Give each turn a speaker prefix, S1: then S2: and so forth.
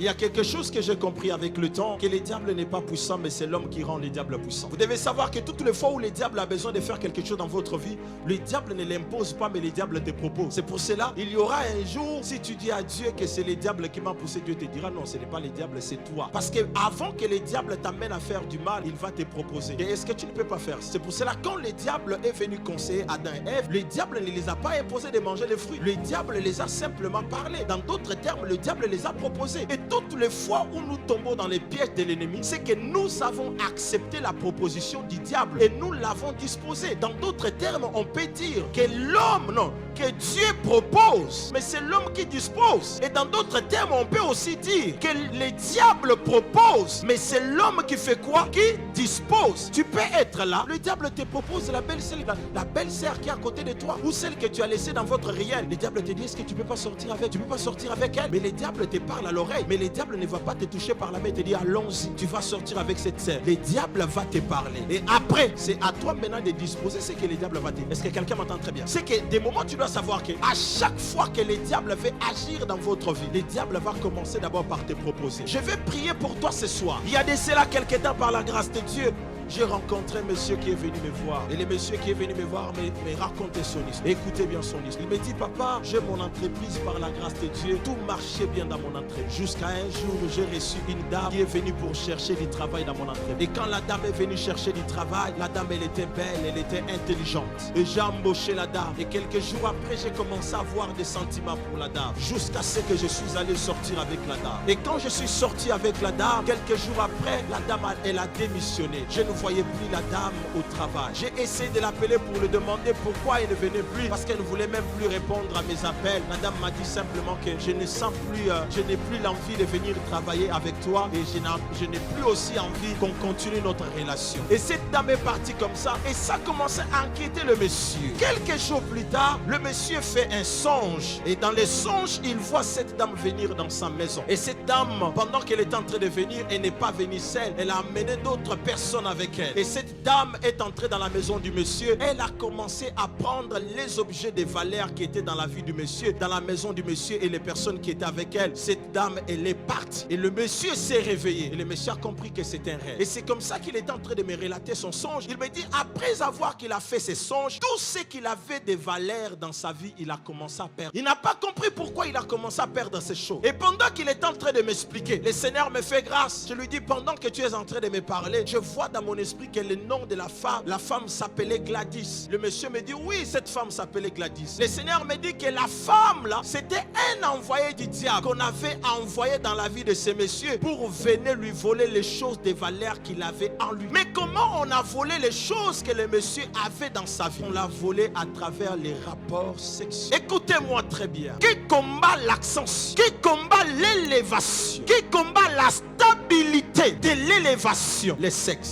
S1: Il y a quelque chose que j'ai compris avec le temps, que le diable n'est pas puissant, mais c'est l'homme qui rend le diable puissant. Vous devez savoir que toutes les fois où le diable a besoin de faire quelque chose dans votre vie, le diable ne l'impose pas, mais le diable te propose. C'est pour cela, il y aura un jour, si tu dis à Dieu que c'est le diable qui m'a poussé, Dieu te dira non, ce n'est pas le diable, c'est toi. Parce que avant que le diable t'amène à faire du mal, il va te proposer. Et est-ce que tu ne peux pas faire? C'est pour cela, quand le diable est venu conseiller Adam et Ève, le diable ne les a pas imposé de manger les fruits. Le diable les a simplement parlé. Dans d'autres termes, le diable les a proposés. Et toutes les fois où nous tombons dans les pièges de l'ennemi, c'est que nous avons accepté la proposition du diable et nous l'avons disposé. Dans d'autres termes, on peut dire que l'homme, non, que Dieu propose, mais c'est l'homme qui dispose. Et dans d'autres termes, on peut aussi dire que le diable propose, mais c'est l'homme qui fait quoi? Qui dispose. Tu peux être là, le diable te propose la belle-sœur qui est à côté de toi, ou celle que tu as laissée dans votre réel. Le diable te dit, est-ce que tu peux pas sortir avec? Tu peux pas sortir avec elle. Mais le diable te parle à l'oreille, mais le diable ne va pas te toucher par la main et te dire, allons-y, tu vas sortir avec cette sœur. Le diable va te parler. Et après, c'est à toi maintenant de disposer ce que le diable va dire. Est-ce que quelqu'un m'entend très bien? C'est que des moments, tu dois savoir que à chaque fois que le diable veut agir dans votre vie, le diable va commencer d'abord par te proposer. Je vais prier pour toi ce soir. Il y a de cela quelques temps, par la grâce de Dieu, j'ai rencontré un monsieur qui est venu me voir. Et le monsieur qui est venu me voir me racontait son histoire. Écoutez bien son histoire. Il me dit, papa, j'ai mon entreprise par la grâce de Dieu. Tout marchait bien dans mon entreprise. Jusqu'à un jour, j'ai reçu une dame qui est venue pour chercher du travail dans mon entreprise. Et quand la dame est venue chercher du travail, la dame, elle était belle, elle était intelligente. Et j'ai embauché la dame. Et quelques jours après, j'ai commencé à avoir des sentiments pour la dame. Jusqu'à ce que je suis allé sortir avec la dame. Et quand je suis sorti avec la dame, quelques jours après, la dame, elle a démissionné. Je ne voyais plus la dame au travail. J'ai essayé de l'appeler pour lui demander pourquoi elle ne venait plus, parce qu'elle ne voulait même plus répondre à mes appels. La dame m'a dit simplement que je ne sens plus, je n'ai plus l'envie de venir travailler avec toi, et je n'ai plus aussi envie qu'on continue notre relation. Et cette dame est partie comme ça, et ça commençait à inquiéter le monsieur. Quelques jours plus tard, le monsieur fait un songe, et dans les songes, il voit cette dame venir dans sa maison. Et cette dame, pendant qu'elle est en train de venir, elle n'est pas venue seule, elle a amené d'autres personnes avec elle. Et cette dame est entrée dans la maison du monsieur. Elle a commencé à prendre les objets de valeur qui étaient dans la vie du monsieur, dans la maison du monsieur, et les personnes qui étaient avec elle. Cette dame, elle est partie. Et le monsieur s'est réveillé. Et le monsieur a compris que c'était un rêve. Et c'est comme ça qu'il est en train de me relater son songe. Il me dit, après avoir qu'il a fait ses songes, tout ce qu'il avait de valeur dans sa vie, il a commencé à perdre. Il n'a pas compris pourquoi il a commencé à perdre ces choses. Et pendant qu'il est en train de m'expliquer, le Seigneur me fait grâce. Je lui dis, pendant que tu es en train de me parler, je vois dans mon esprit que le nom de la femme s'appelait Gladys. Le monsieur me dit, oui, cette femme s'appelait Gladys. Le Seigneur me dit que la femme là, c'était un envoyé du diable qu'on avait envoyé dans la vie de ce monsieur pour venir lui voler les choses de valeur qu'il avait en lui. Mais comment on a volé les choses que le monsieur avait dans sa vie? On l'a volé à travers les rapports sexuels. Écoutez-moi très bien. Qui combat l'accent, qui combat l'élévation, qui combat la stabilité de l'élévation, le sexe.